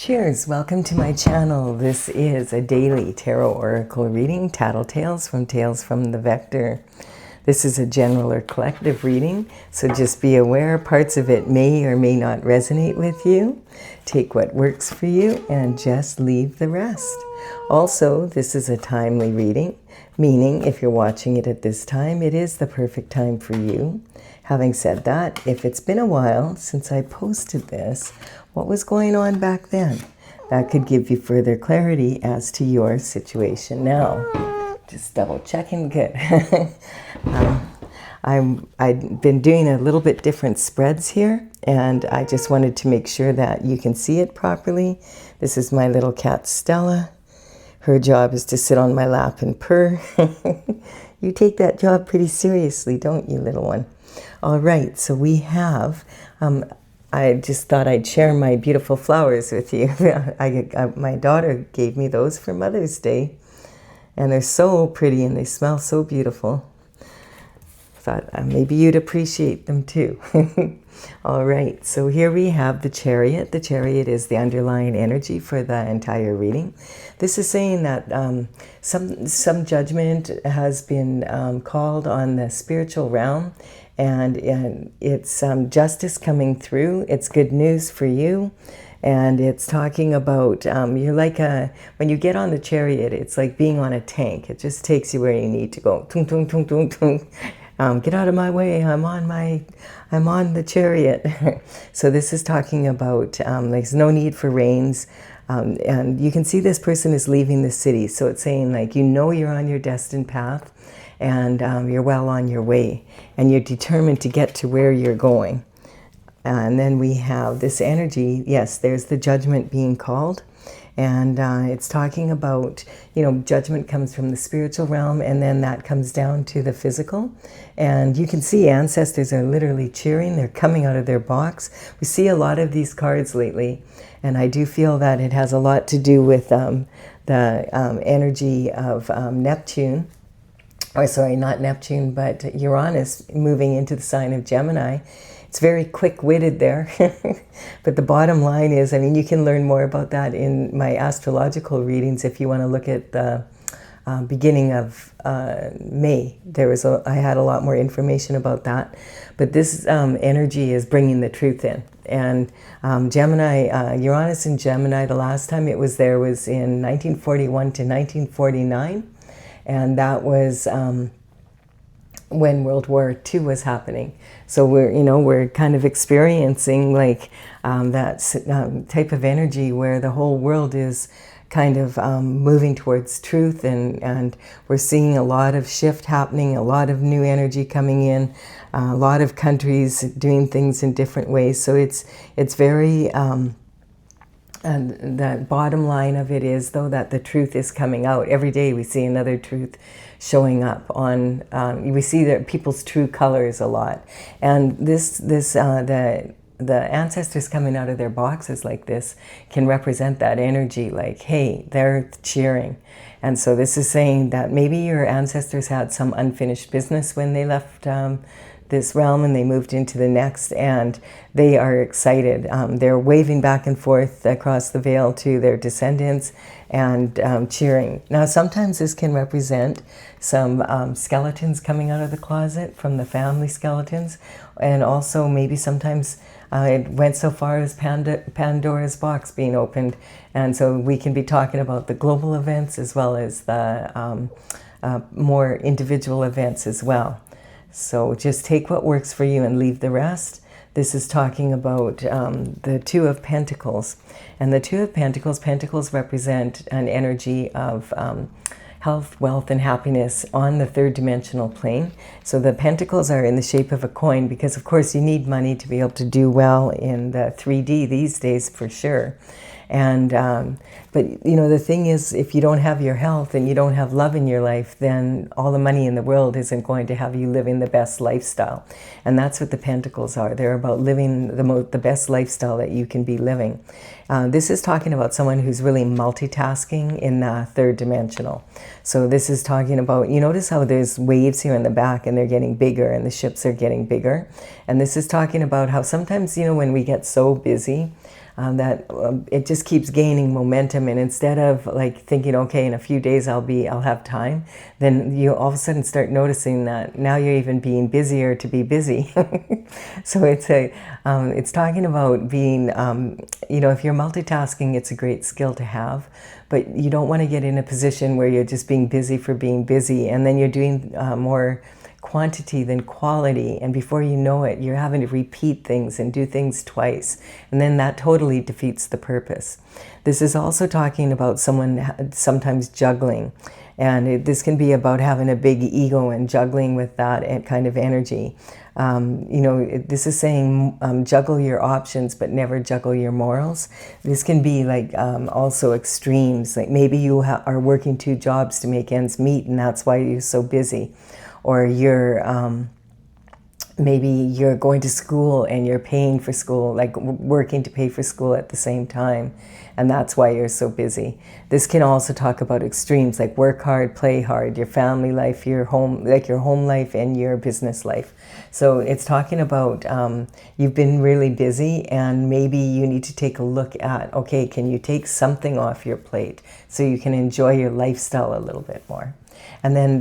Cheers! Welcome to my channel. This is a daily tarot oracle reading, Tattle Tales from the Vector. This is a general or collective reading, so just be aware parts of it may or may not resonate with you. Take what works for you and just leave the rest. Also, this is a timely reading, meaning if you're watching it at this time, it is the perfect time for you. Having said that, if it's been a while since I posted this, what was going on back then? That could give you further clarity as to your situation now. Just double checking, good. I've been doing a little bit different spreads here, and I just wanted to make sure that you can see it properly. This is my little cat Stella. Her job is to sit on my lap and purr. You take that job pretty seriously, don't you, little one? All right, so we have, I just thought I'd share my beautiful flowers with you. My daughter gave me those for Mother's Day, and they're so pretty and they smell so beautiful. Thought maybe you'd appreciate them too. All right, so here we have the Chariot. The Chariot is the underlying energy for the entire reading. This is saying that some judgment has been called on the spiritual realm, and it's justice coming through. It's good news for you. And it's talking about, you're like when you get on the Chariot, it's like being on a tank. It just takes you where you need to go. Tung, tung, tung, tung, tung. Get out of my way, I'm on the Chariot. So this is talking about there's no need for reins. And you can see this person is leaving the city. So it's saying like, you're on your destined path, and you're well on your way, and you're determined to get to where you're going. And then we have this energy. Yes, there's the judgment being called. And it's talking about, judgment comes from the spiritual realm, and then that comes down to the physical. And you can see ancestors are literally cheering. They're coming out of their box. We see a lot of these cards lately, and I do feel that it has a lot to do with the energy of Neptune. Or sorry, not Neptune, but Uranus moving into the sign of Gemini. It's very quick-witted there. But the bottom line is, you can learn more about that in my astrological readings if you want to look at the beginning of May. I had a lot more information about that. But this energy is bringing the truth in. And Gemini, Uranus in Gemini, the last time it was there was in 1941 to 1949. And that was when World War II was happening. So we're kind of experiencing like that type of energy where the whole world is kind of moving towards truth, and we're seeing a lot of shift happening, a lot of new energy coming in, a lot of countries doing things in different ways. So it's very and the bottom line of it is, though, that the truth is coming out. Every day we see another truth showing up on, we see that people's true colors a lot. And the ancestors coming out of their boxes like this can represent that energy, like, hey, they're cheering. And so this is saying that maybe your ancestors had some unfinished business when they left this realm and they moved into the next, and they are excited. They're waving back and forth across the veil to their descendants and cheering. Now, sometimes this can represent some skeletons coming out of the closet from the family skeletons, and also maybe sometimes it went so far as Pandora's box being opened, and so we can be talking about the global events as well as the more individual events as well. So just take what works for you and leave the rest. This is talking about the Two of Pentacles. And the Two of Pentacles represent an energy of health, wealth, and happiness on the third dimensional plane. So the pentacles are in the shape of a coin because, of course, you need money to be able to do well in the 3D these days for sure. And but the thing is, if you don't have your health and you don't have love in your life, then all the money in the world isn't going to have you living the best lifestyle. And that's what the Pentacles are. They're about living the best lifestyle that you can be living. This is talking about someone who's really multitasking in the third dimensional. So this is talking about, you notice how there's waves here in the back and they're getting bigger and the ships are getting bigger. And this is talking about how sometimes, when we get so busy, it just keeps gaining momentum. And instead of like thinking, okay, in a few days I'll have time, then you all of a sudden start noticing that now you're even being busier to be busy. So it's talking about being, if you're multitasking, it's a great skill to have, but you don't want to get in a position where you're just being busy for being busy, and then you're doing more quantity than quality, and before you know it, you're having to repeat things and do things twice, and then that totally defeats the purpose. This is also talking about someone sometimes juggling, and this can be about having a big ego and juggling with that kind of energy. This is saying juggle your options, but never juggle your morals. This can be like also extremes, like maybe you are working 2 jobs to make ends meet, and that's why you're so busy. Or maybe you're going to school and you're paying for school, like working to pay for school at the same time, and that's why you're so busy. This can also talk about extremes, like work hard, play hard, your family life, your home life and your business life. So it's talking about you've been really busy, and maybe you need to take a look at, okay, can you take something off your plate so you can enjoy your lifestyle a little bit more? And then,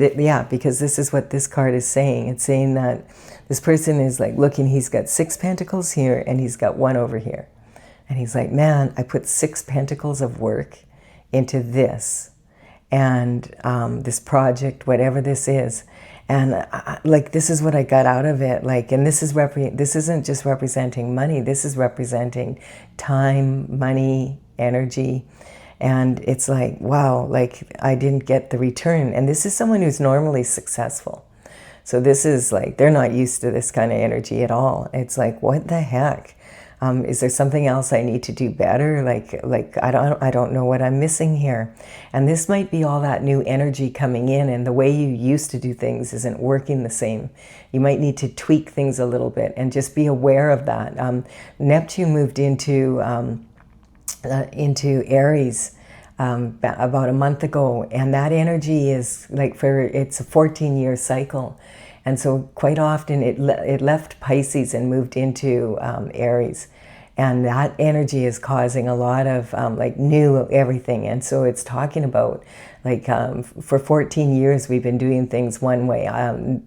because this is what this card is saying. It's saying that this person is like looking, he's got 6 pentacles here and he's got 1 over here. And he's like, man, I put 6 pentacles of work into this and this project, whatever this is. And this is what I got out of it. And this isn't just representing money. This is representing time, money, energy. And it's like, wow, like I didn't get the return. And this is someone who's normally successful. So this is like, they're not used to this kind of energy at all. It's like, what the heck? Is there something else I need to do better? Like I don't know what I'm missing here. And this might be all that new energy coming in, and the way you used to do things isn't working the same. You might need to tweak things a little bit and just be aware of that. Neptune moved into Aries about a month ago, and that energy is like it's a 14-year cycle, and so quite often it left Pisces and moved into Aries, and that energy is causing a lot of like new everything. And so it's talking about like for 14 years we've been doing things one way.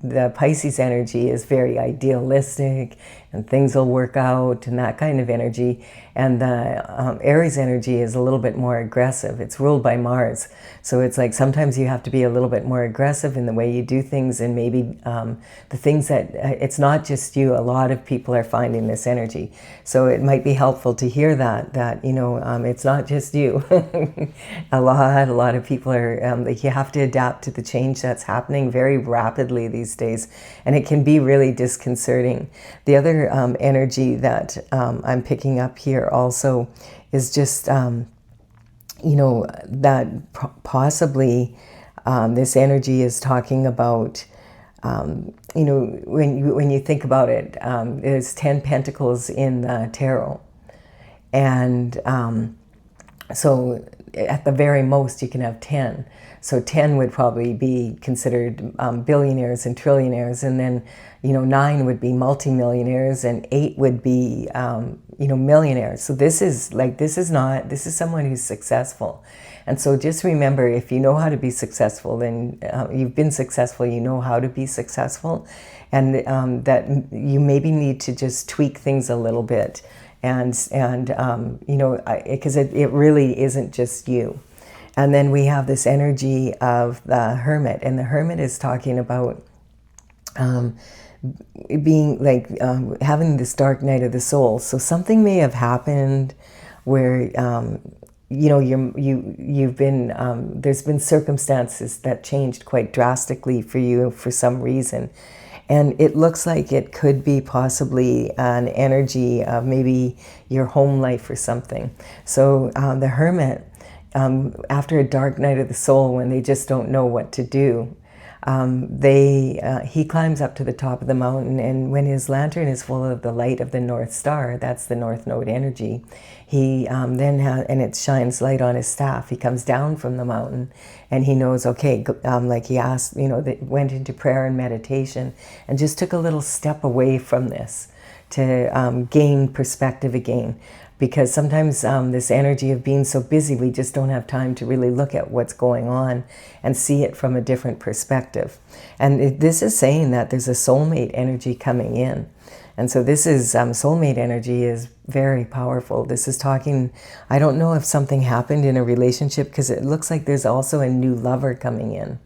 The Pisces energy is very idealistic and things will work out and that kind of energy. And the Aries energy is a little bit more aggressive. It's ruled by Mars. So it's like sometimes you have to be a little bit more aggressive in the way you do things, and maybe the things that, it's not just you, a lot of people are finding this energy. So it might be helpful to hear that it's not just you. A lot of people are, you have to adapt to the change that's happening very rapidly these days, and it can be really disconcerting. The other energy that I'm picking up here also is just, that possibly this energy is talking about, when you think about it, there's 10 pentacles in the tarot. And so at the very most you can have 10. So 10 would probably be considered billionaires and trillionaires, and then 9 would be multimillionaires, and 8 would be millionaires. So this is someone who's successful. And so just remember, if you know how to be successful, then you've been successful, you know how to be successful, and that you maybe need to just tweak things a little bit, and because it really isn't just you. And then we have this energy of the Hermit, and the Hermit is talking about being like having this dark night of the soul. So something may have happened where you've been there's been circumstances that changed quite drastically for you for some reason, and it looks like it could be possibly an energy of maybe your home life or something. So the Hermit, after a dark night of the soul, when they just don't know what to do, he climbs up to the top of the mountain, and when his lantern is full of the light of the North Star, that's the North Node energy, he and it shines light on his staff. He comes down from the mountain, and he knows, okay, like he asked, they went into prayer and meditation, and just took a little step away from this to gain perspective again. because sometimes this energy of being so busy, we just don't have time to really look at what's going on and see it from a different perspective. And this is saying that there's a soulmate energy coming in. And so this is, soulmate energy is very powerful. This is talking, I don't know if something happened in a relationship, because it looks like there's also a new lover coming in.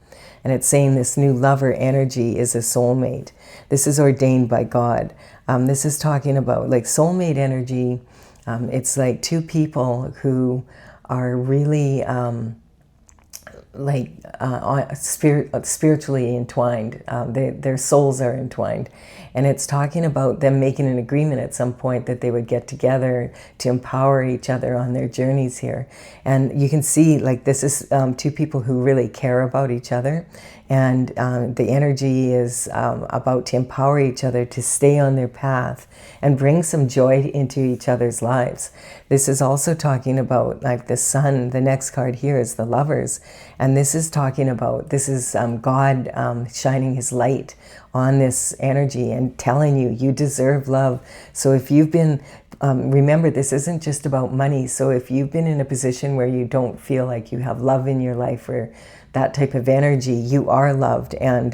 And it's saying this new lover energy is a soulmate. This is ordained by God. This is talking about like soulmate energy. It's like two people who are really spiritually entwined. Their souls are entwined. And it's talking about them making an agreement at some point that they would get together to empower each other on their journeys here. And you can see like this is two people who really care about each other. And the energy is about to empower each other to stay on their path and bring some joy into each other's lives. This is also talking about like the sun. The next card here is the lovers. And this is talking about, this is God shining his light on this energy and telling you, you deserve love. So if you've been, remember, this isn't just about money. So if you've been in a position where you don't feel like you have love in your life or that type of energy, you are loved. And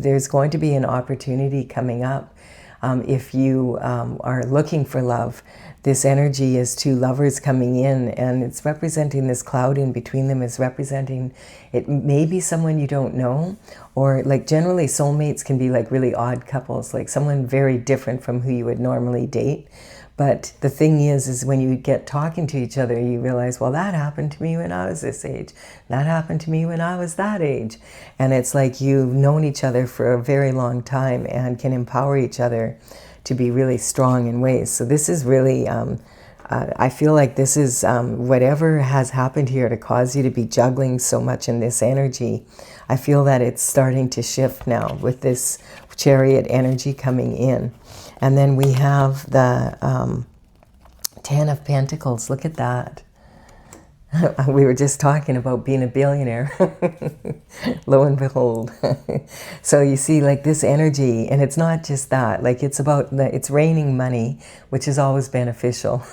there's going to be an opportunity coming up. If you are looking for love, this energy is two lovers coming in, and it's representing this cloud in between them is representing, it may be someone you don't know, or like generally soulmates can be like really odd couples, like someone very different from who you would normally date. But the thing is when you get talking to each other, you realize, well, that happened to me when I was this age. That happened to me when I was that age. And it's like you've known each other for a very long time and can empower each other to be really strong in ways. So this is really, I feel like this is whatever has happened here to cause you to be juggling so much in this energy. I feel that it's starting to shift now with this Chariot energy coming in. And then we have the 10 of Pentacles. Look at that. We were just talking about being a billionaire. Lo and behold. So you see like this energy, and it's not just that, like it's about, it's raining money, which is always beneficial.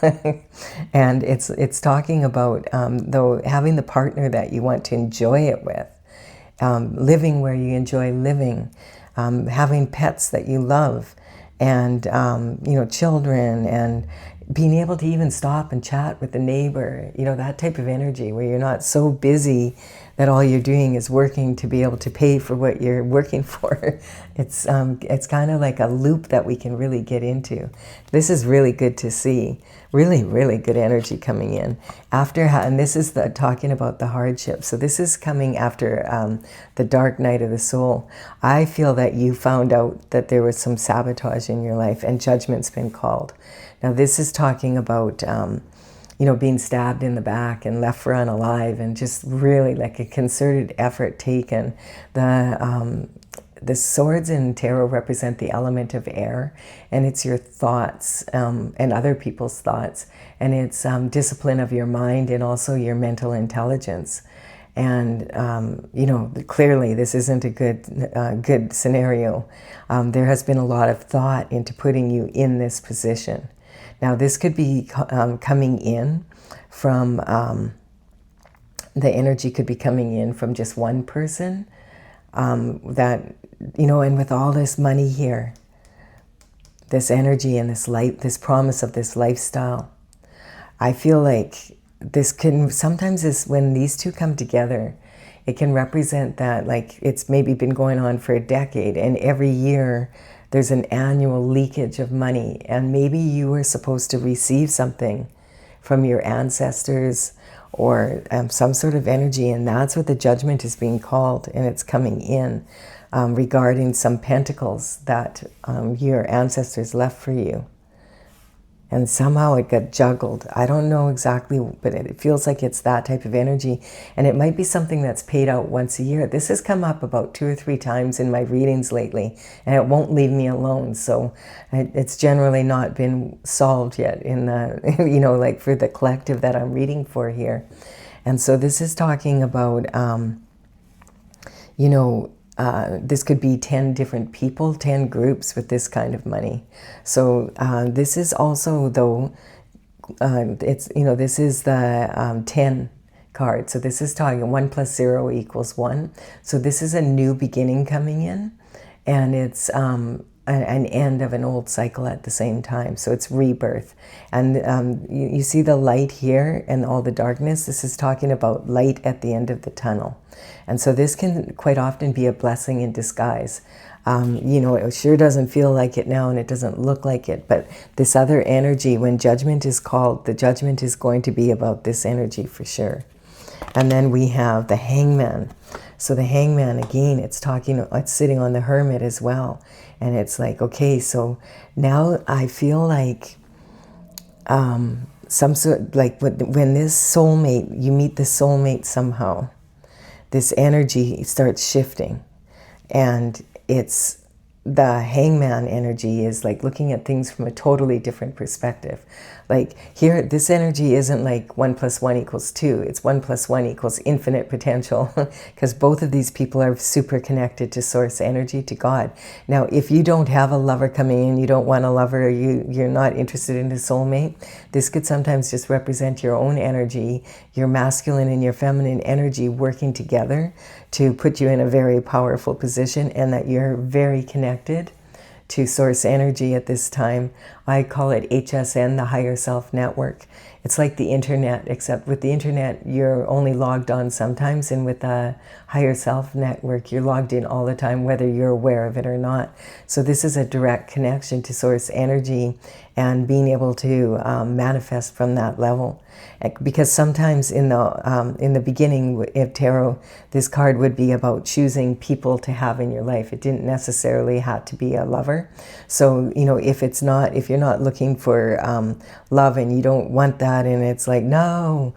And it's talking about, though, having the partner that you want to enjoy it with, living where you enjoy living, having pets that you love, and you know, children, and being able to even stop and chat with the neighbor, you know, that type of energy where you're not so busy that all you're doing is working to be able to pay for what you're working for. It's kind of like a loop that we can really get into. This is really good to see. Really, really good energy coming in. And this is talking about the hardship. So this is coming after the dark night of the soul. I feel that you found out that there was some sabotage in your life and judgment's been called. Now this is talking about you know, being stabbed in the back and left for unalive, and just really like a concerted effort taken. The swords in tarot represent the element of air, and it's your thoughts and other people's thoughts, and it's discipline of your mind and also your mental intelligence. And you know, clearly this isn't a good scenario. There has been a lot of thought into putting you in this position. Now this could be coming in from, the energy could be coming in from just one person, that, you know, and with all this money here, this energy and this light, this promise of this lifestyle, I feel like this can, sometimes when these two come together, it can represent that like it's maybe been going on for a decade, and every year there's an annual leakage of money, and maybe you were supposed to receive something from your ancestors or some sort of energy, and that's what the judgment is being called, and it's coming in regarding some pentacles that your ancestors left for you. And somehow it got juggled. I don't know exactly, but it feels like it's that type of energy. And it might be something that's paid out once a year. This has come up about 2 or 3 times in my readings lately, and it won't leave me alone. So it's generally not been solved yet in the, you know, like for the collective that I'm reading for here. And so this is talking about, you know, this could be 10 different people, 10 groups with this kind of money. So this is also, though, it's, you know, this is the 10 card. So this is talking 1 + 0 = 1. So this is a new beginning coming in, and it's an end of an old cycle at the same time. So it's rebirth. And you see the light here and all the darkness. This is talking about light at the end of the tunnel. And so this can quite often be a blessing in disguise. You know, it sure doesn't feel like it now, and it doesn't look like it, but this other energy, when judgment is called, the judgment is going to be about this energy for sure. And then we have the Hangman. So the Hangman, again, it's sitting on the Hermit as well. And it's like, okay, so now I feel like some sort, like when this soulmate, you meet the soulmate somehow, this energy starts shifting. And it's the Hangman energy is like looking at things from a totally different perspective. Like here, this energy isn't like 1 + 1 = 2. It's 1 + 1 = infinite potential, because both of these people are super connected to source energy, to God. Now, if you don't have a lover coming in, you don't want a lover, or you're not interested in a soulmate, this could sometimes just represent your own energy, your masculine and your feminine energy working together to put you in a very powerful position, and that you're very connected to source energy at this time. I call it HSN, the higher self network. It's like the internet, except with the internet, you're only logged on sometimes, and with the higher self network, you're logged in all the time, whether you're aware of it or not. So this is a direct connection to source energy and being able to manifest from that level. Because sometimes in the beginning of tarot, this card would be about choosing people to have in your life. It didn't necessarily have to be a lover. So, you know, if you're not looking for love and you don't want that, and it's like, no,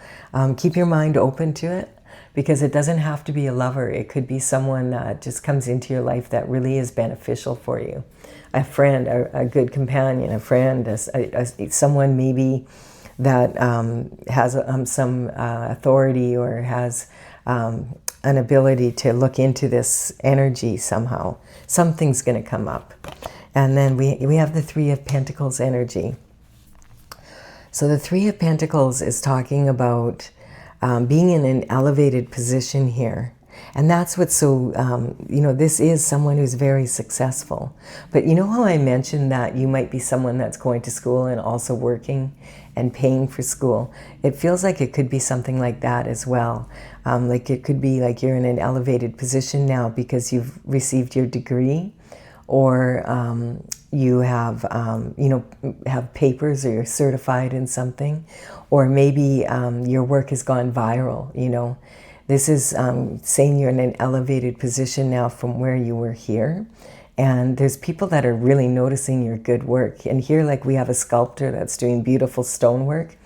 keep your mind open to it, because it doesn't have to be a lover. It could be someone that just comes into your life that really is beneficial for you. A friend, a good companion, a friend, someone maybe that has some authority, or has an ability to look into this energy somehow. Something's going to come up. And then we have the Three of Pentacles energy. So the Three of Pentacles is talking about being in an elevated position here. And that's what's so, you know, this is someone who's very successful. But you know how I mentioned that you might be someone that's going to school and also working and paying for school? It feels like it could be something like that as well. Like it could be like you're in an elevated position now because you've received your degree, or you have, you know, have papers, or you're certified in something, or maybe your work has gone viral, you know. This is saying you're in an elevated position now from where you were here. And there's people that are really noticing your good work. And here, like, we have a sculptor that's doing beautiful stonework.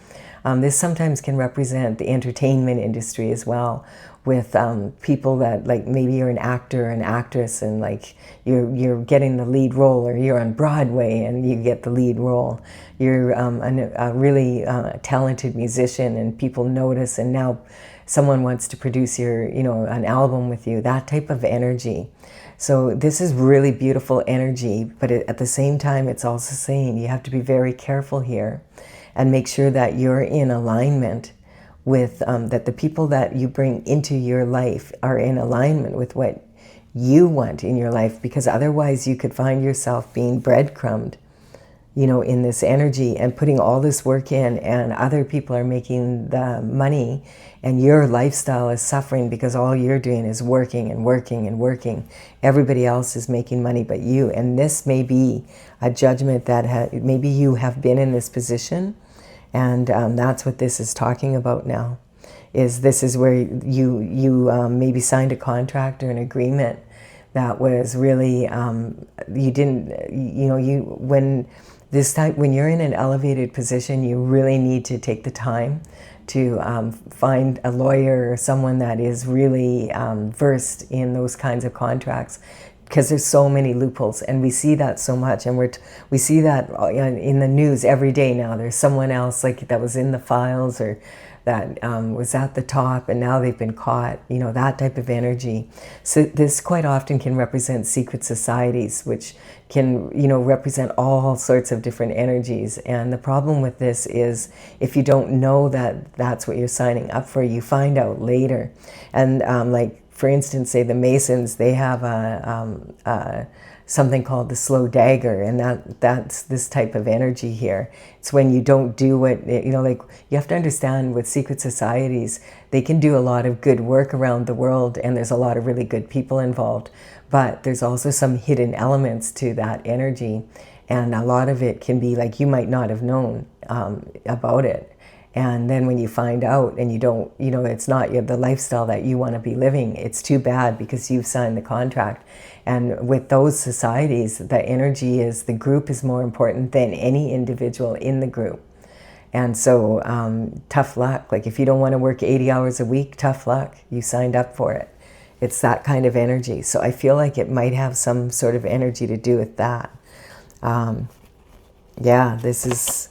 This sometimes can represent the entertainment industry as well, with people that, like, maybe you're an actor or an actress, and like you're getting the lead role, or you're on Broadway and you get the lead role. You're a really talented musician, and people notice, and now someone wants to produce your, you know, an album with you. That type of energy. So this is really beautiful energy, but at the same time, it's also saying you have to be very careful here and make sure that you're in alignment with, that the people that you bring into your life are in alignment with what you want in your life, because otherwise you could find yourself being breadcrumbed, you know, in this energy, and putting all this work in, and other people are making the money, and your lifestyle is suffering because all you're doing is working and working and working. Everybody else is making money but you. And this may be a judgment that maybe you have been in this position, and that's what this is talking about now. This is where you maybe signed a contract or an agreement that was really, you didn't, you know, when you're in an elevated position, you really need to take the time to find a lawyer or someone that is really versed in those kinds of contracts, because there's so many loopholes, and we see that so much, and we see that in the news every day now. There's someone else like that was in the files, or that was at the top, and now they've been caught, you know, that type of energy. So this quite often can represent secret societies, which can, you know, represent all sorts of different energies. And the problem with this is, if you don't know that that's what you're signing up for, you find out later. And like, for instance, say the Masons, they have something called the slow dagger, and that's this type of energy here. It's when you don't do what, you know, like, you have to understand with secret societies, they can do a lot of good work around the world, and there's a lot of really good people involved, but there's also some hidden elements to that energy, and a lot of it can be like, you might not have known about it. And then when you find out and you don't, you know, it's not the lifestyle that you want to be living, it's too bad, because you've signed the contract. And with those societies, the energy is, the group is more important than any individual in the group. And so tough luck. Like, if you don't want to work 80 hours a week, tough luck. You signed up for it. It's that kind of energy. So I feel like it might have some sort of energy to do with that. Yeah, this is...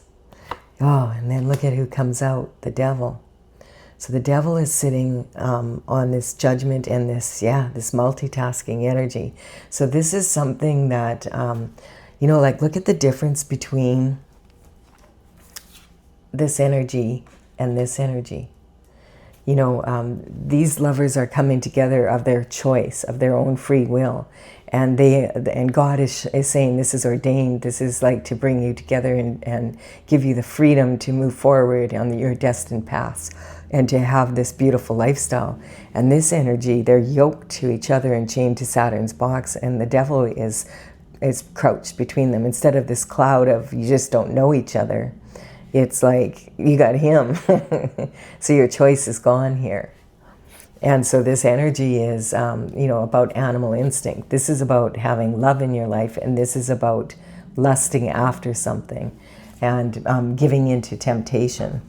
Oh, and then look at who comes out, the devil. So the devil is sitting on this judgment and this, this multitasking energy. So this is something that, you know, like, look at the difference between this energy and this energy. You know, these lovers are coming together of their choice, of their own free will. And God is saying, this is ordained. This is like to bring you together and give you the freedom to move forward on your destined paths and to have this beautiful lifestyle. And this energy, they're yoked to each other and chained to Saturn's box, and the devil is crouched between them. Instead of this cloud of you just don't know each other, it's like you got him. So your choice is gone here. And so this energy is, you know, about animal instinct. This is about having love in your life, and this is about lusting after something and giving into temptation.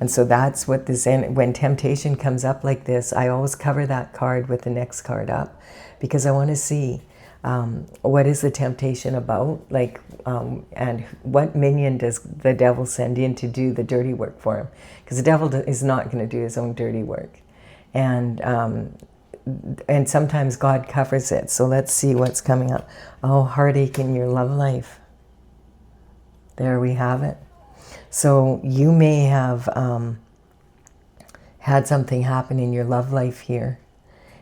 And so that's what this, when temptation comes up like this, I always cover that card with the next card up, because I want to see what is the temptation about, like, and what minion does the devil send in to do the dirty work for him? Because the devil is not going to do his own dirty work. And sometimes God covers it. So let's see what's coming up. Oh, heartache in your love life. There we have it. So you may have had something happen in your love life here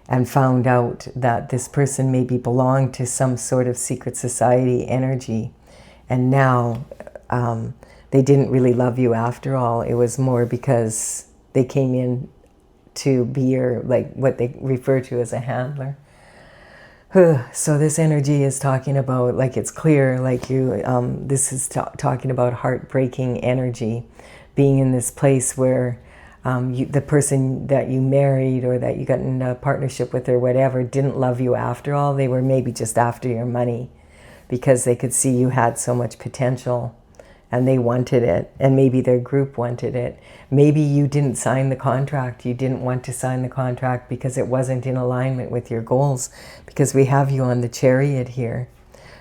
and found out that this person maybe belonged to some sort of secret society energy. And now they didn't really love you after all. It was more because they came in to be your, like, what they refer to as a handler. So this energy is talking about, like, it's clear, like, you, this is talking about heartbreaking energy, being in this place where the person that you married or that you got in a partnership with or whatever didn't love you after all. They were maybe just after your money because they could see you had so much potential. And they wanted it, and maybe their group wanted it. Maybe you didn't sign the contract. You didn't want to sign the contract because it wasn't in alignment with your goals, because we have you on the Chariot here.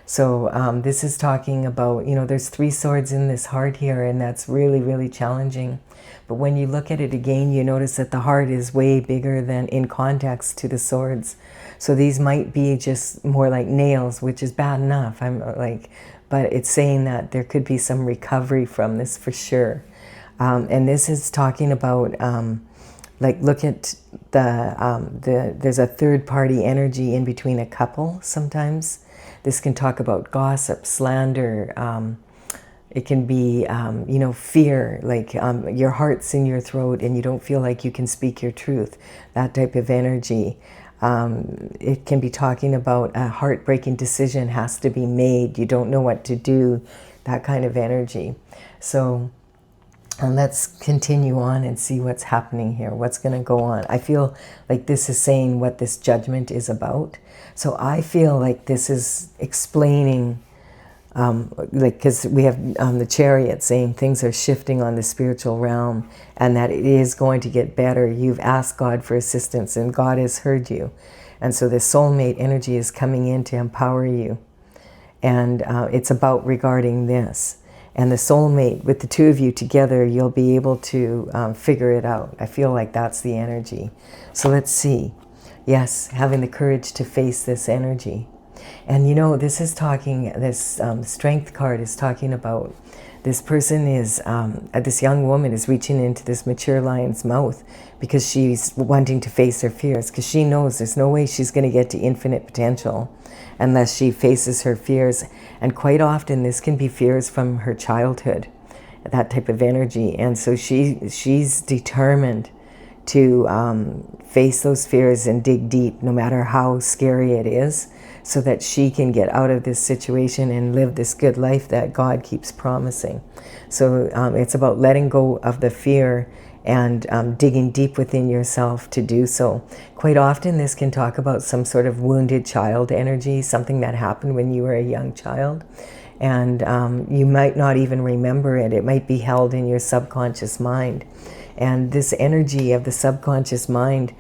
So this is talking about, you know, there's 3 swords in this heart here, and that's really, really challenging. But when you look at it again, you notice that the heart is way bigger than in context to the swords. So these might be just more like nails, which is bad enough. But it's saying that there could be some recovery from this for sure. And this is talking about, like, look at there's a third-party energy in between a couple sometimes. This can talk about gossip, slander. It can be, you know, fear, like your heart's in your throat and you don't feel like you can speak your truth, that type of energy. It can be talking about a heartbreaking decision has to be made. You don't know what to do, that kind of energy. So let's continue on and see what's happening here. What's going to go on? I feel like this is saying what this judgment is about. So I feel like this is explaining, like, because we have the Chariot saying things are shifting on the spiritual realm and that it is going to get better. You've asked God for assistance and God has heard you. And so this soulmate energy is coming in to empower you. And it's about regarding this. And the soulmate, with the two of you together, you'll be able to figure it out. I feel like that's the energy. So let's see. Yes, having the courage to face this energy. And you know, this is talking, this strength card is talking about this person is, this young woman is reaching into this mature lion's mouth because she's wanting to face her fears, because she knows there's no way she's going to get to infinite potential unless she faces her fears. And quite often this can be fears from her childhood, that type of energy. And so she's determined to face those fears and dig deep, no matter how scary it is, so that she can get out of this situation and live this good life that God keeps promising. So it's about letting go of the fear and digging deep within yourself to do so. Quite often this can talk about some sort of wounded child energy, something that happened when you were a young child. And you might not even remember it. It might be held in your subconscious mind. And this energy of the subconscious mind,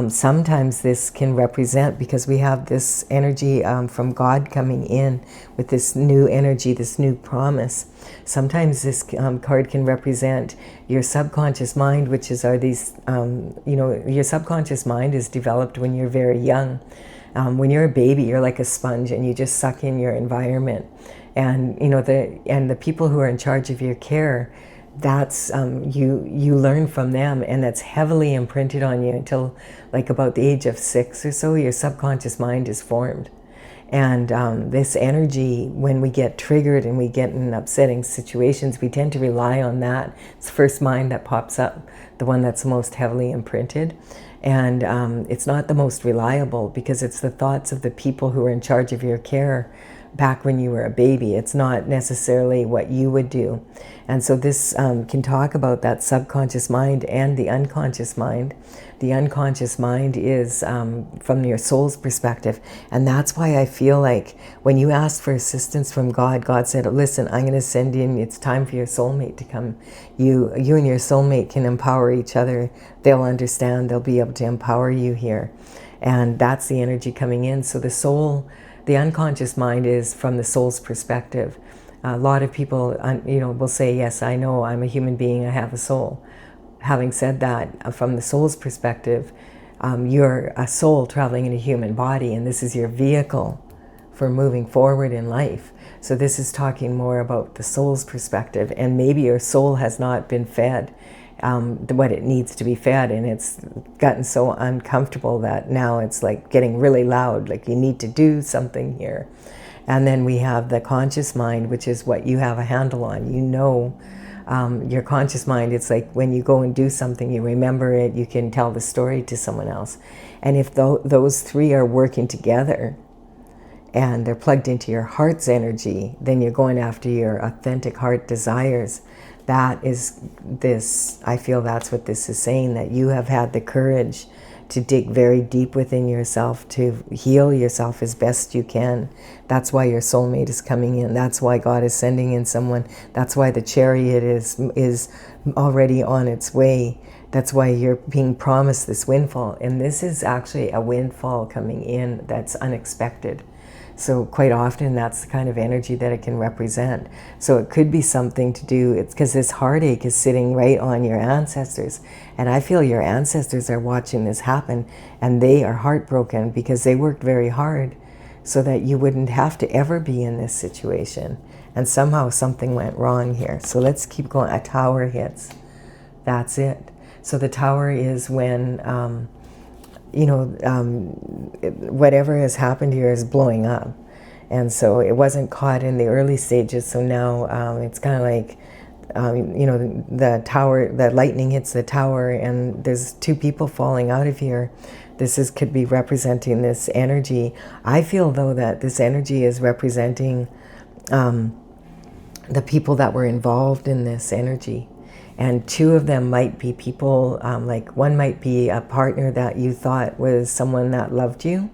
sometimes this can represent, because we have this energy from God coming in with this new energy, this new promise. Sometimes this card can represent your subconscious mind, which is these, you know, your subconscious mind is developed when you're very young. When you're a baby, you're like a sponge and you just suck in your environment. And, you know, the people who are in charge of your care, that's you learn from them, and that's heavily imprinted on you until like about the age of 6 or so. Your subconscious mind is formed. And this energy, when we get triggered and we get in upsetting situations, we tend to rely on that. It's the first mind that pops up, the one that's most heavily imprinted. And it's not the most reliable, because it's the thoughts of the people who are in charge of your care back when you were a baby. It's not necessarily what you would do. And so this can talk about that subconscious mind and the unconscious mind. The unconscious mind is from your soul's perspective. And that's why I feel like when you ask for assistance from God, God said, listen, I'm going to send in, it's time for your soulmate to come. You and your soulmate can empower each other. They'll understand, they'll be able to empower you here. And that's the energy coming in. So the soul, the unconscious mind is from the soul's perspective. A lot of people, you know, will say, yes, I know I'm a human being, I have a soul. Having said that, from the soul's perspective, you're a soul traveling in a human body, and this is your vehicle for moving forward in life. So this is talking more about the soul's perspective, and maybe your soul has not been fed what it needs to be fed, and it's gotten so uncomfortable that now it's like getting really loud, like you need to do something here. And then we have the conscious mind, which is what you have a handle on. You know, your conscious mind, it's like when you go and do something, you remember it, you can tell the story to someone else. And if those three are working together and they're plugged into your heart's energy, then you're going after your authentic heart desires. That is this, I feel that's what this is saying, that you have had the courage to dig very deep within yourself, to heal yourself as best you can. That's why your soulmate is coming in. That's why God is sending in someone. That's why the chariot is already on its way. That's why you're being promised this windfall. And this is actually a windfall coming in that's unexpected. So quite often that's the kind of energy that it can represent. So it could be something to do, it's because this heartache is sitting right on your ancestors. And I feel your ancestors are watching this happen, and they are heartbroken because they worked very hard so that you wouldn't have to ever be in this situation. And somehow something went wrong here. So let's keep going. A tower hits. That's it. So the tower is when you know, whatever has happened here is blowing up. And so it wasn't caught in the early stages, so now it's kind of like, you know, the tower, the lightning hits the tower, and there's 2 people falling out of here. This could be representing this energy. I feel, though, that this energy is representing the people that were involved in this energy. And 2 of them might be people, like one might be a partner that you thought was someone that loved you,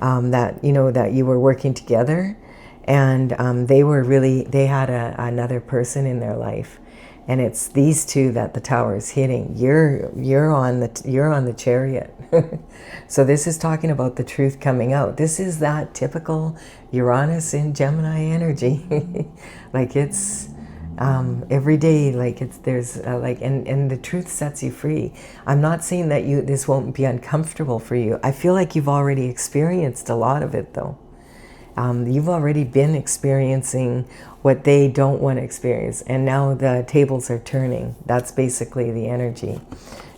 that, you know, that you were working together, and they had another person in their life. And it's these 2 that the tower is hitting. You're on the chariot. So this is talking about the truth coming out. This is that typical Uranus in Gemini energy. Like it's every day, like there's and the truth sets you free. I'm not saying that this won't be uncomfortable for you. I feel like you've already experienced a lot of it though. You've already been experiencing what they don't want to experience, and now the tables are turning. That's basically the energy.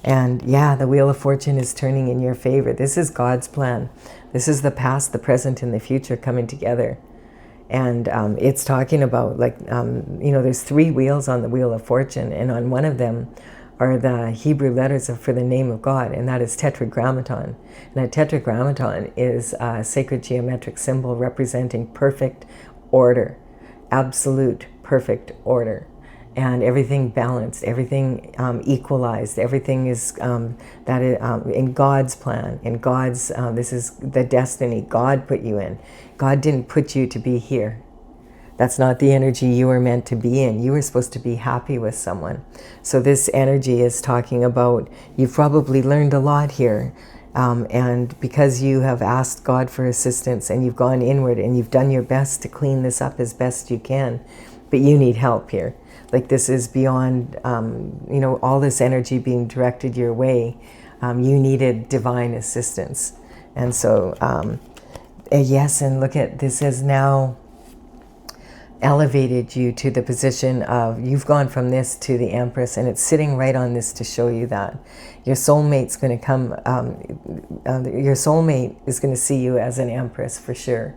And yeah, the Wheel of Fortune is turning in your favor. This is God's plan. This is the past, the present, and the future coming together. And it's talking about, like, there's 3 wheels on the Wheel of Fortune, and on one of them are the Hebrew letters for the name of God, and that is Tetragrammaton. And that Tetragrammaton is a sacred geometric symbol representing perfect order, absolute perfect order, and everything balanced, everything equalized, everything is in God's plan, in God's, this is the destiny God put you in. God didn't put you to be here. That's not the energy you were meant to be in. You were supposed to be happy with someone. So this energy is talking about, you've probably learned a lot here. And because you have asked God for assistance and you've gone inward and you've done your best to clean this up as best you can, but you need help here. Like this is beyond, all this energy being directed your way. You needed divine assistance. And so, yes, and look at, this is now elevated you to the position of, you've gone from this to the Empress, and it's sitting right on this to show you that your soulmate's going to come, your soulmate is going to see you as an Empress for sure.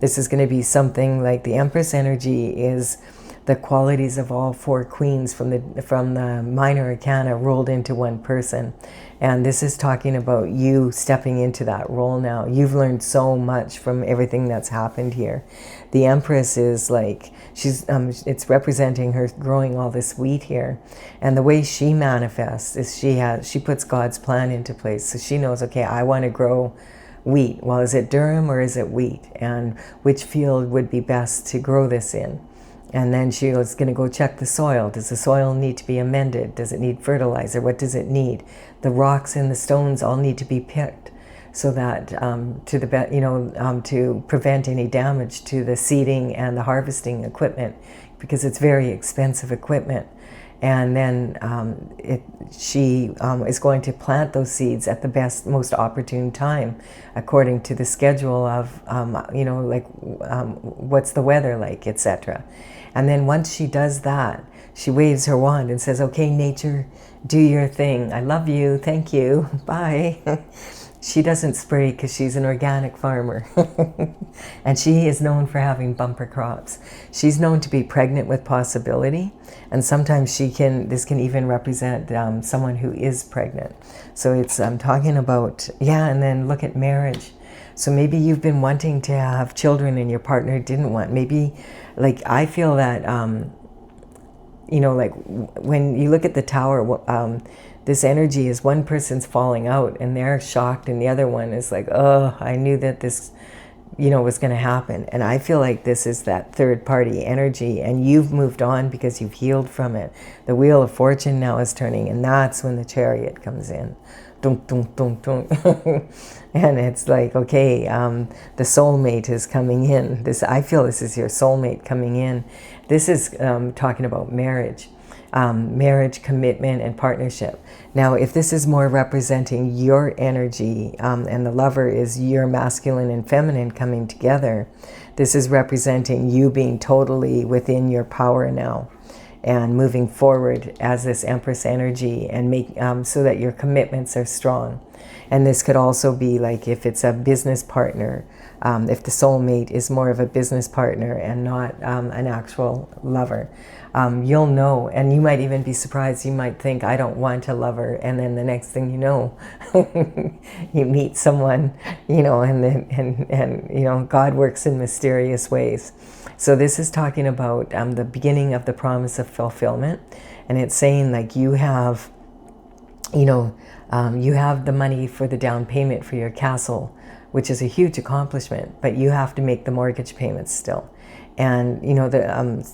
This is going to be something like, the Empress energy is the qualities of all 4 queens from the minor arcana rolled into one person. And this is talking about you stepping into that role now. You've learned so much from everything that's happened here. The Empress is like, it's representing her growing all this wheat here. And the way she manifests is she puts God's plan into place. So she knows, okay, I want to grow wheat. Well, is it durum or is it wheat? And which field would be best to grow this in? And then she was going to go check the soil. Does the soil need to be amended? Does it need fertilizer? What does it need? The rocks and the stones all need to be picked so that to prevent any damage to the seeding and the harvesting equipment, because it's very expensive equipment. And then she is going to plant those seeds at the best, most opportune time, according to the schedule of, what's the weather like, etc. And then once she does that, she waves her wand and says, okay, nature, do your thing. I love you. Thank you. Bye. She doesn't spray because she's an organic farmer. And she is known for having bumper crops. She's known to be pregnant with possibility. And sometimes this can even represent someone who is pregnant. So it's talking about, and then look at marriage. So maybe you've been wanting to have children and your partner didn't want. Maybe, like, I feel that, like when you look at the tower, this energy is one person's falling out and they're shocked, and the other one is like, oh, I knew that this, was going to happen. And I feel like this is that third party energy, and you've moved on because you've healed from it. The Wheel of Fortune now is turning, and that's when the Chariot comes in. Dunk, dunk, dunk, dunk. And it's like, okay, the soulmate is coming in. I feel this is your soulmate coming in. This is talking about marriage. Marriage, commitment, and partnership. Now, if this is more representing your energy, and the lover is your masculine and feminine coming together, this is representing you being totally within your power now and moving forward as this Empress energy, and make so that your commitments are strong. And this could also be like, if it's a business partner, if the soulmate is more of a business partner and not an actual lover. You'll know, and you might even be surprised. You might think, I don't want a lover, and then the next thing you know, you meet someone, and God works in mysterious ways. So this is talking about the beginning of the promise of fulfillment, and it's saying like you have, you have the money for the down payment for your castle, which is a huge accomplishment, but you have to make the mortgage payments still. And the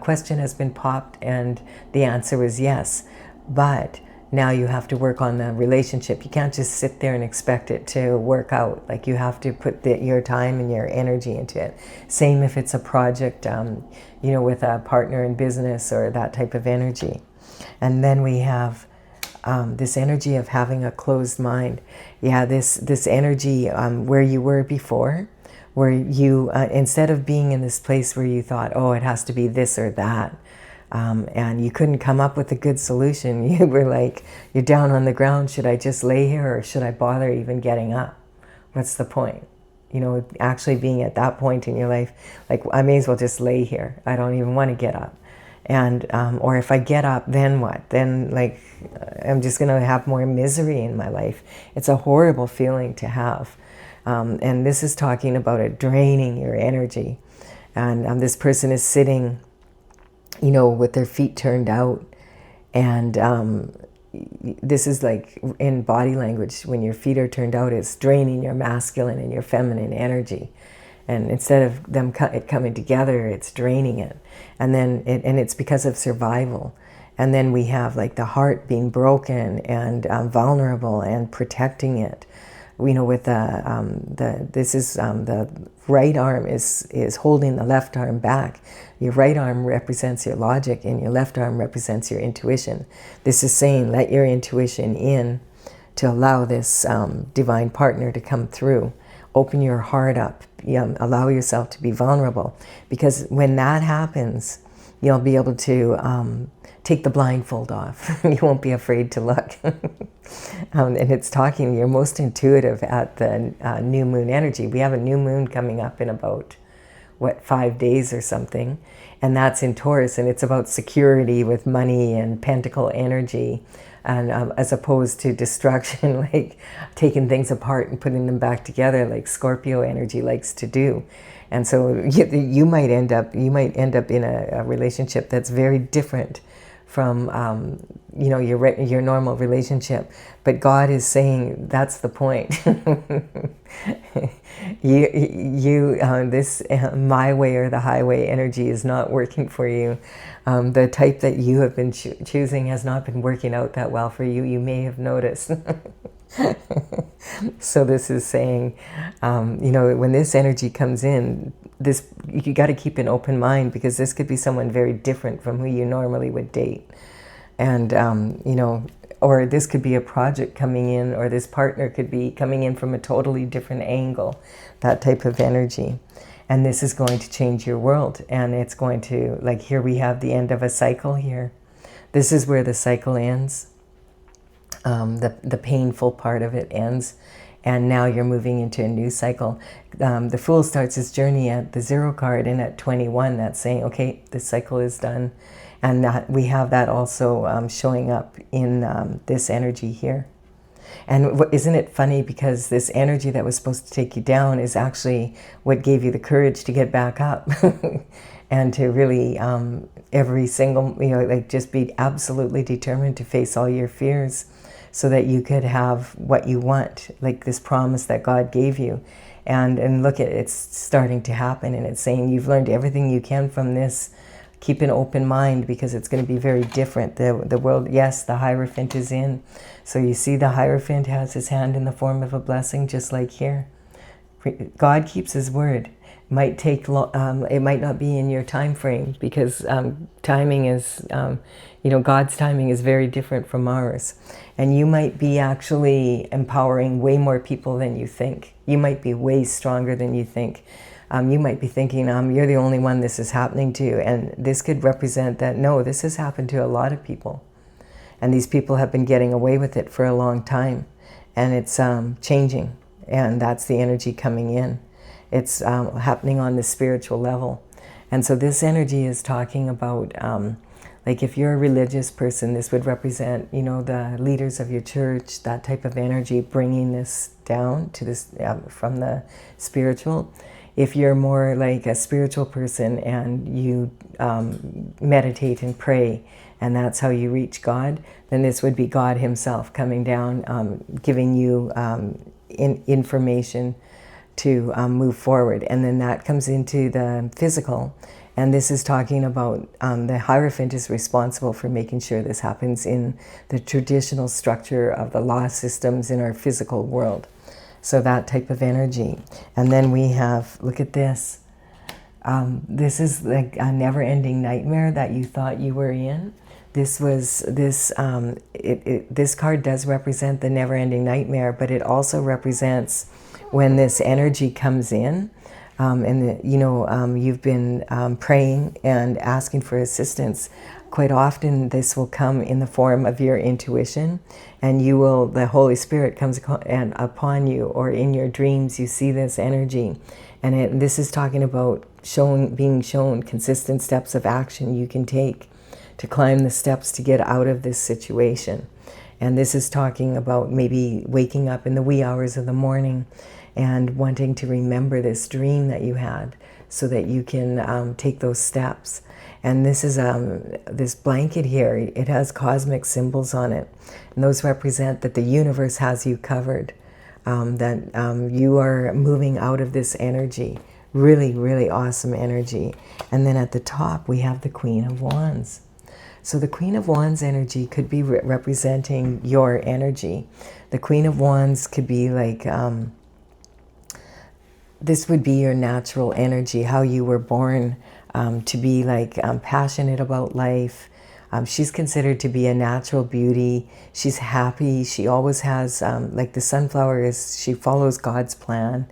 question has been popped, and the answer is yes. But now you have to work on the relationship. You can't just sit there and expect it to work out. Like, you have to put your time and your energy into it. Same if it's a project, you know, with a partner in business or that type of energy. And then we have this energy of having a closed mind. Yeah, this energy where you were before, where you, instead of being in this place where you thought, oh, it has to be this or that, and you couldn't come up with a good solution. You were like, you're down on the ground, should I just lay here or should I bother even getting up? What's the point? You know, actually being at that point in your life, like, I may as well just lay here. I don't even want to get up. And, or if I get up, then what? Then, like, I'm just going to have more misery in my life. It's a horrible feeling to have. And this is talking about it draining your energy. And this person is sitting, you know, with their feet turned out. And this is like in body language, when your feet are turned out, it's draining your masculine and your feminine energy. And instead of them coming together, it's draining it. And then it's because of survival. And then we have like the heart being broken and vulnerable and protecting it. You know, with the right arm is holding the left arm back. Your right arm represents your logic and your left arm represents your intuition. This is saying, let your intuition in to allow this divine partner to come through. Open your heart up. Allow yourself to be vulnerable. Because when that happens, you'll be able to take the blindfold off. You won't be afraid to look. And it's talking, you're most intuitive at the new moon energy. We have a new moon coming up in about, 5 days or something. And that's in Taurus, and it's about security with money and pentacle energy. And as opposed to destruction, like taking things apart and putting them back together, like Scorpio energy likes to do. And so you might end up in a relationship that's very different from you know, your normal relationship. But God is saying that's the point. This my way or the highway energy is not working for you. The type that you have been choosing has not been working out that well for you. You may have noticed. So this is saying, you know, when this energy comes in, you got to keep an open mind, because this could be someone very different from who you normally would date. And, you know, or this could be a project coming in, or this partner could be coming in from a totally different angle, that type of energy. And this is going to change your world. And it's going to, like, here we have the end of a cycle here. This is where the cycle ends. The painful part of it ends. And now you're moving into a new cycle. The Fool starts his journey at the 0 card, and at 21, that's saying, okay, this cycle is done. And that we have that also showing up in this energy here. And isn't it funny, because this energy that was supposed to take you down is actually what gave you the courage to get back up and to really every single, you know, like just be absolutely determined to face all your fears so that you could have what you want, like this promise that God gave you. And look at it, it's starting to happen, and it's saying you've learned everything you can from this. Keep an open mind, because it's going to be very different. The world, yes, the Hierophant is in. So you see the Hierophant has his hand in the form of a blessing, just like here. God keeps his word. It might take, it might not be in your time frame, because timing is, you know, God's timing is very different from ours. And you might be actually empowering way more people than you think. You might be way stronger than you think. You might be thinking, you're the only one this is happening to. And this could represent that, no, this has happened to a lot of people. And these people have been getting away with it for a long time. And it's changing. And that's the energy coming in. It's happening on the spiritual level. And so this energy is talking about, like if you're a religious person, this would represent, you know, the leaders of your church, that type of energy, bringing this down to this from the spiritual. If you're more like a spiritual person and you meditate and pray, and that's how you reach God, then this would be God himself coming down, giving you information to move forward. And then that comes into the physical, And this is talking about the Hierophant is responsible for making sure this happens in the traditional structure of the law systems in our physical world. So that type of energy. And then we have, look at this. This is like a never-ending nightmare that you thought you were in. This card does represent the never-ending nightmare, but it also represents when this energy comes in, you've been praying and asking for assistance. Quite often this will come in the form of your intuition, and the Holy Spirit comes upon you, or in your dreams you see this energy. And this is talking about being shown consistent steps of action you can take to climb the steps to get out of this situation. And this is talking about maybe waking up in the wee hours of the morning and wanting to remember this dream that you had so that you can take those steps. And this is this blanket here, it has cosmic symbols on it. And those represent that the universe has you covered, that you are moving out of this energy. Really, really awesome energy. And then at the top, we have the Queen of Wands. So the Queen of Wands energy could be representing your energy. The Queen of Wands could be like, this would be your natural energy, how you were born to be like passionate about life. She's considered to be a natural beauty. She's happy. She always has, like the sunflower she follows God's plan.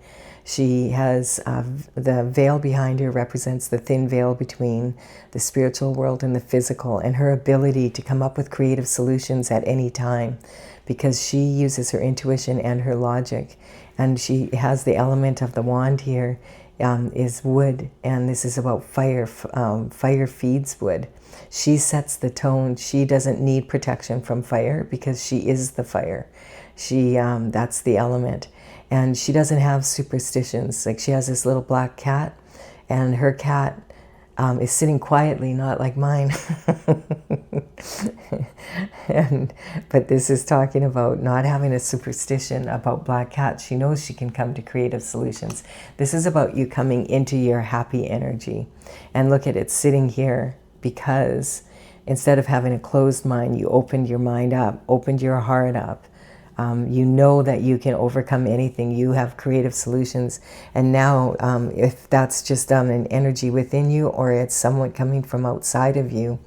She has, the veil behind her represents the thin veil between the spiritual world and the physical, and her ability to come up with creative solutions at any time, because she uses her intuition and her logic. And she has the element of the wand here, is wood, and this is about fire. Fire feeds wood. She sets the tone. She doesn't need protection from fire because she is the fire. That's the element. And she doesn't have superstitions. Like, she has this little black cat, and her cat is sitting quietly, not like mine. But this is talking about not having a superstition about black cats. She knows she can come to creative solutions. This is about you coming into your happy energy. And look at it sitting here, because instead of having a closed mind, you opened your mind up, opened your heart up. You know that you can overcome anything. You have creative solutions. And now, if that's just an energy within you, or it's someone coming from outside of you,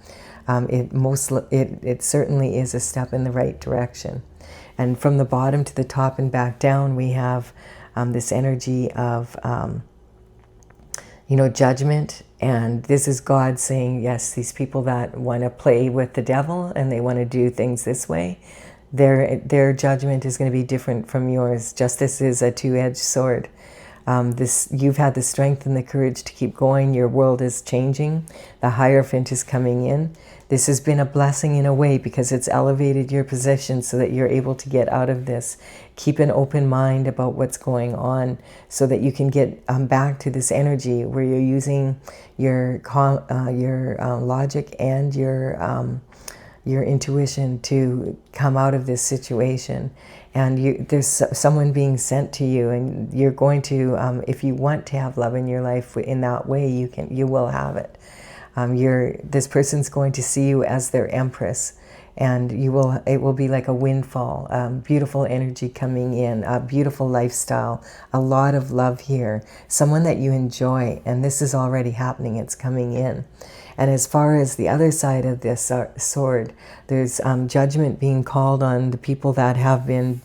it certainly is a step in the right direction. And from the bottom to the top and back down, we have this energy of judgment. And this is God saying, yes, these people that want to play with the devil and they want to do things this way, their judgment is going to be different from yours. Justice is a two-edged sword. You've had the strength and the courage to keep going. Your world is changing. The Hierophant is coming in. This has been a blessing in a way, because it's elevated your position so that you're able to get out of this. Keep an open mind about what's going on so that you can get back to this energy where you're using your logic and your intuition to come out of this situation. And there's someone being sent to you, and you're going to, if you want to have love in your life in that way, you will have it. This person's going to see you as their empress, and it will be like a windfall, beautiful energy coming in, a beautiful lifestyle, a lot of love here, someone that you enjoy, and this is already happening, it's coming in. And as far as the other side of this sword, there's judgment being called on the people that have been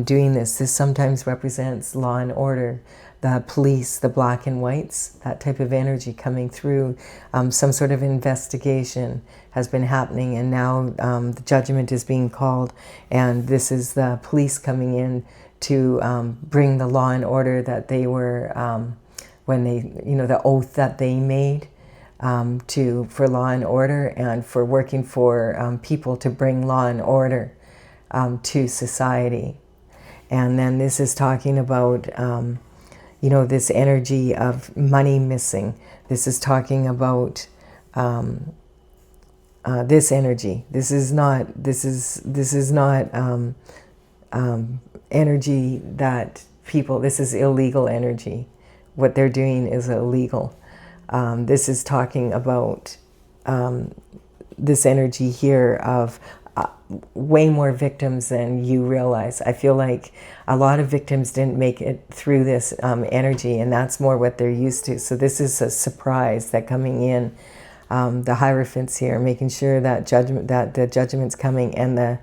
doing this. This sometimes represents law and order, the police, the black and whites, that type of energy coming through. Some sort of investigation has been happening, and now the judgment is being called, and this is the police coming in to bring the law and order that they were, when they, the oath that they made, for law and order, and for working for people to bring law and order to society. And then this is talking about, this energy of money missing. This is talking about this energy. This is not energy that people. This is illegal energy. What they're doing is illegal. This is talking about this energy here of way more victims than you realize. I feel like a lot of victims didn't make it through this energy, and that's more what they're used to. So this is a surprise that coming in. The Hierophants here, making sure that the judgment's coming, and the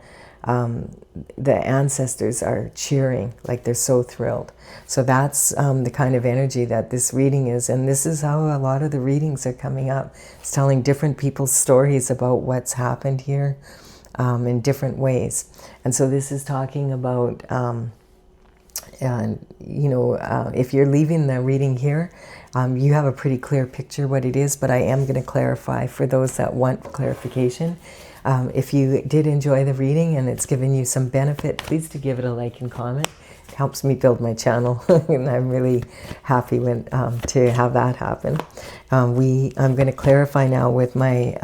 ancestors are cheering, like they're so thrilled. So that's the kind of energy that this reading is, and this is how a lot of the readings are coming up. It's telling different people's stories about what's happened here in different ways. And so this is talking about, if you're leaving the reading here, you have a pretty clear picture what it is, but I am going to clarify for those that want clarification. If you did enjoy the reading and it's given you some benefit, please do give it a like and comment. It helps me build my channel, and I'm really happy to have that happen. I'm going to clarify now with my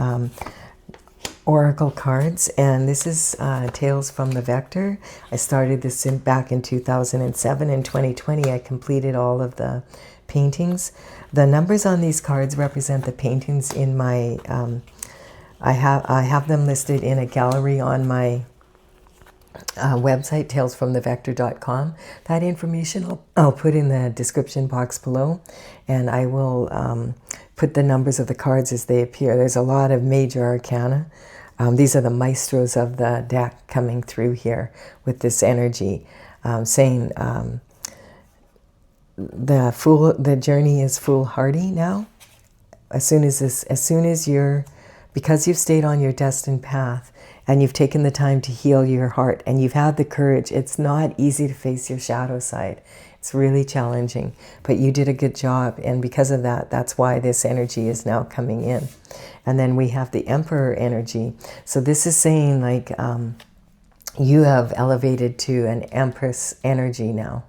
oracle cards, and this is Tales from the Vector. I started this back in 2007. In 2020 I completed all of the paintings. The numbers on these cards represent the paintings in my I have them listed in a gallery on my website, talesfromthevector.com. That information I'll put in the description box below, and I will put the numbers of the cards as they appear. There's a lot of major arcana. These are the maestros of the deck coming through here with this energy, saying the journey is foolhardy now. Because you've stayed on your destined path and you've taken the time to heal your heart and you've had the courage, it's not easy to face your shadow side. It's really challenging, but you did a good job, and because of that, that's why this energy is now coming in. And then we have the Emperor energy. So this is saying like you have elevated to an Empress energy now,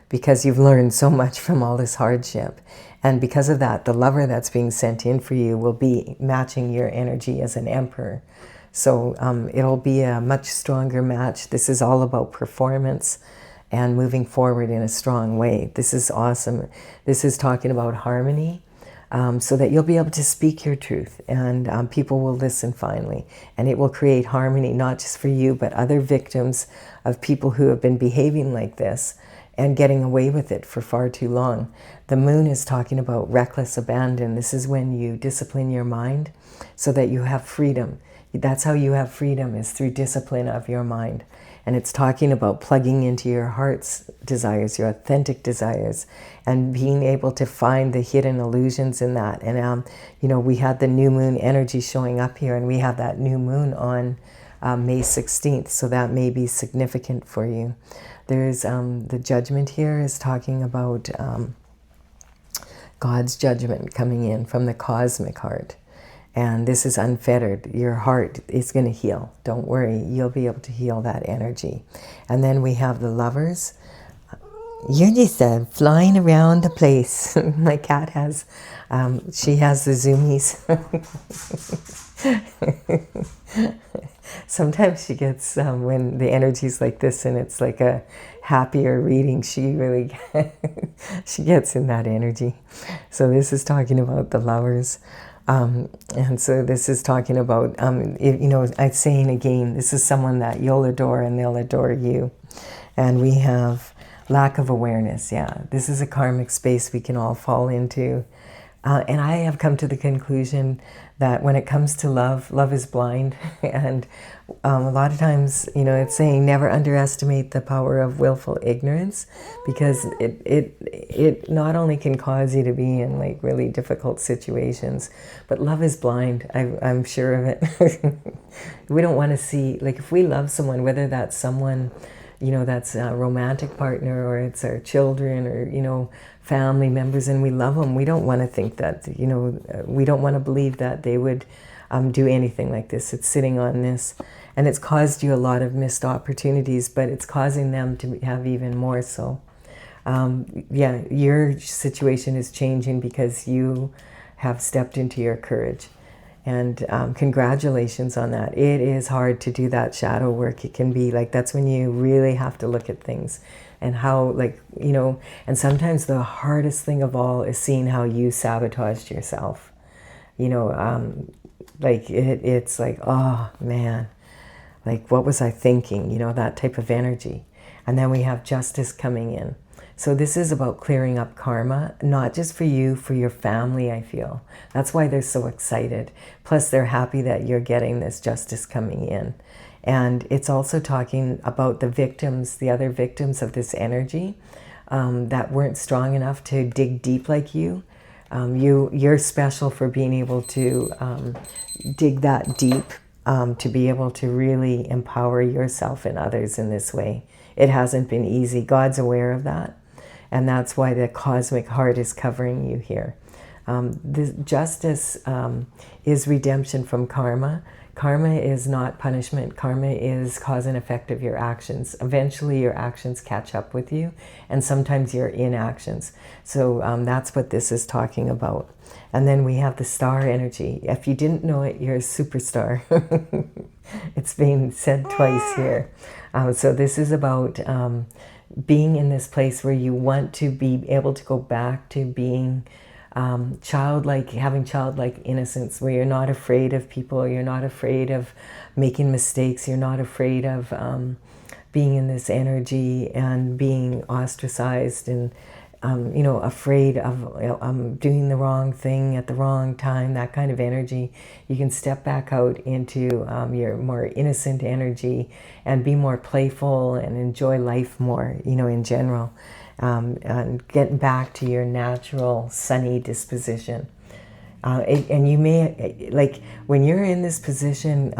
because you've learned so much from all this hardship. And because of that, the lover that's being sent in for you will be matching your energy as an Emperor. So it'll be a much stronger match. This is all about performance and moving forward in a strong way. This is awesome. This is talking about harmony, so that you'll be able to speak your truth, and people will listen finally. And it will create harmony, not just for you, but other victims of people who have been behaving like this and getting away with it for far too long. The moon is talking about reckless abandon. This is when you discipline your mind so that you have freedom. That's how you have freedom, is through discipline of your mind. And it's talking about plugging into your heart's desires, your authentic desires, and being able to find the hidden illusions in that. And, we had the new moon energy showing up here, and we have that new moon on May 16th, so that may be significant for you. There's the judgment here is talking about God's judgment coming in from the cosmic heart. And this is unfettered. Your heart is going to heal. Don't worry. You'll be able to heal that energy. And then we have the lovers. You're just flying around the place. My cat has, she has the zoomies. Sometimes she gets, when the energy's like this and it's like a happier reading, she really, she gets in that energy. So this is talking about the lovers. And so this is talking about, I'm saying again, this is someone that you'll adore and they'll adore you. And we have lack of awareness. Yeah, this is a karmic space we can all fall into. And I have come to the conclusion that when it comes to love, love is blind. And a lot of times, it's saying never underestimate the power of willful ignorance, because it not only can cause you to be in like really difficult situations, but love is blind. I'm sure of it. We don't want to see, like if we love someone, whether that's someone, that's a romantic partner, or it's our children, or, family members, and we love them, we don't want to think that, we don't want to believe that they would do anything like this. It's sitting on this, and it's caused you a lot of missed opportunities, but it's causing them to have even more so. Yeah, your situation is changing because you have stepped into your courage. And congratulations on that. It is hard to do that shadow work. It can be like, that's when you really have to look at things and how, like, you know, and sometimes the hardest thing of all is seeing how you sabotaged yourself. You know, like it's like, oh man, like what was I thinking? You know, that type of energy. And then we have justice coming in. So this is about clearing up karma, not just for you, for your family, I feel. That's why they're so excited. Plus, they're happy that you're getting this justice coming in. And it's also talking about the victims, the other victims of this energy that weren't strong enough to dig deep like you. You're special for being able to dig that deep, to be able to really empower yourself and others in this way. It hasn't been easy. God's aware of that. And that's why the cosmic heart is covering you here. The justice is redemption from karma. Karma is not punishment. Karma is cause and effect of your actions. Eventually your actions catch up with you, and sometimes your inactions. So that's what this is talking about. And then we have the star energy. If you didn't know it, you're a superstar. It's being said twice here. So this is about being in this place where you want to be able to go back to being childlike, having childlike innocence, where you're not afraid of people, you're not afraid of making mistakes, you're not afraid of being in this energy and being ostracized and you know, afraid of doing the wrong thing at the wrong time, that kind of energy. You can step back out into your more innocent energy and be more playful and enjoy life more, you know, in general. And getting back to your natural sunny disposition. And you may, like, when you're in this position,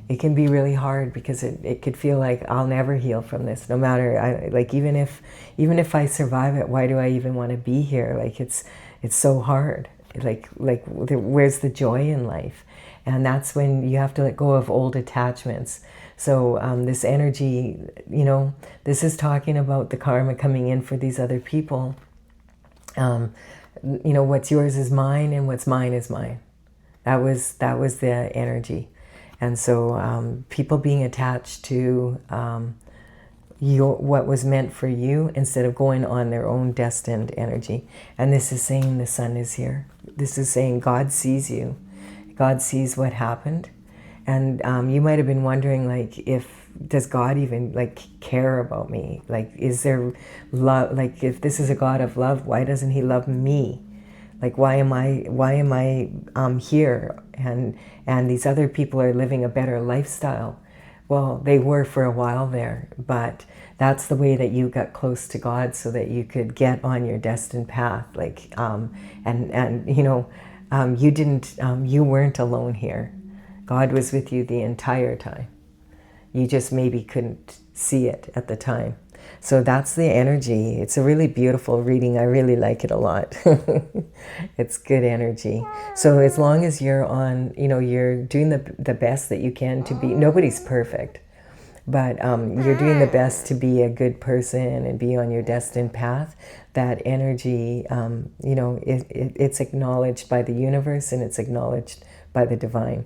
it can be really hard because it could feel like I'll never heal from this, no matter, like, even if I survive it, why do I even want to be here? Like, it's so hard. Like where's the joy in life? And that's when you have to let go of old attachments. So this energy, you know, this is talking about the karma coming in for these other people. You know, what's yours is mine, and what's mine is mine. That was the energy. And so people being attached to what was meant for you instead of going on their own destined energy. And this is saying the sun is here. This is saying God sees you. God sees what happened. And you might have been wondering, like, does God even, like, care about me? Like, is there love? Like, if this is a God of love, why doesn't he love me? Like, why am I here? And these other people are living a better lifestyle. Well, they were for a while there, but that's the way that you got close to God, so that you could get on your destined path. Like, and you know, you weren't alone here. God was with you the entire time. You just maybe couldn't see it at the time. So that's the energy. It's a really beautiful reading. I really like it a lot. It's good energy. So as long as you're on, you know, you're doing the best that you can to be, nobody's perfect, but you're doing the best to be a good person and be on your destined path, that energy, you know, it's acknowledged by the universe, and it's acknowledged by the divine.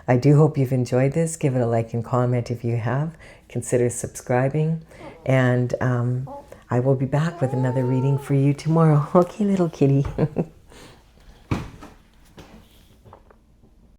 I do hope you've enjoyed this. Give it a like and comment if you have. Consider subscribing. And I will be back with another reading for you tomorrow. Okay, little kitty.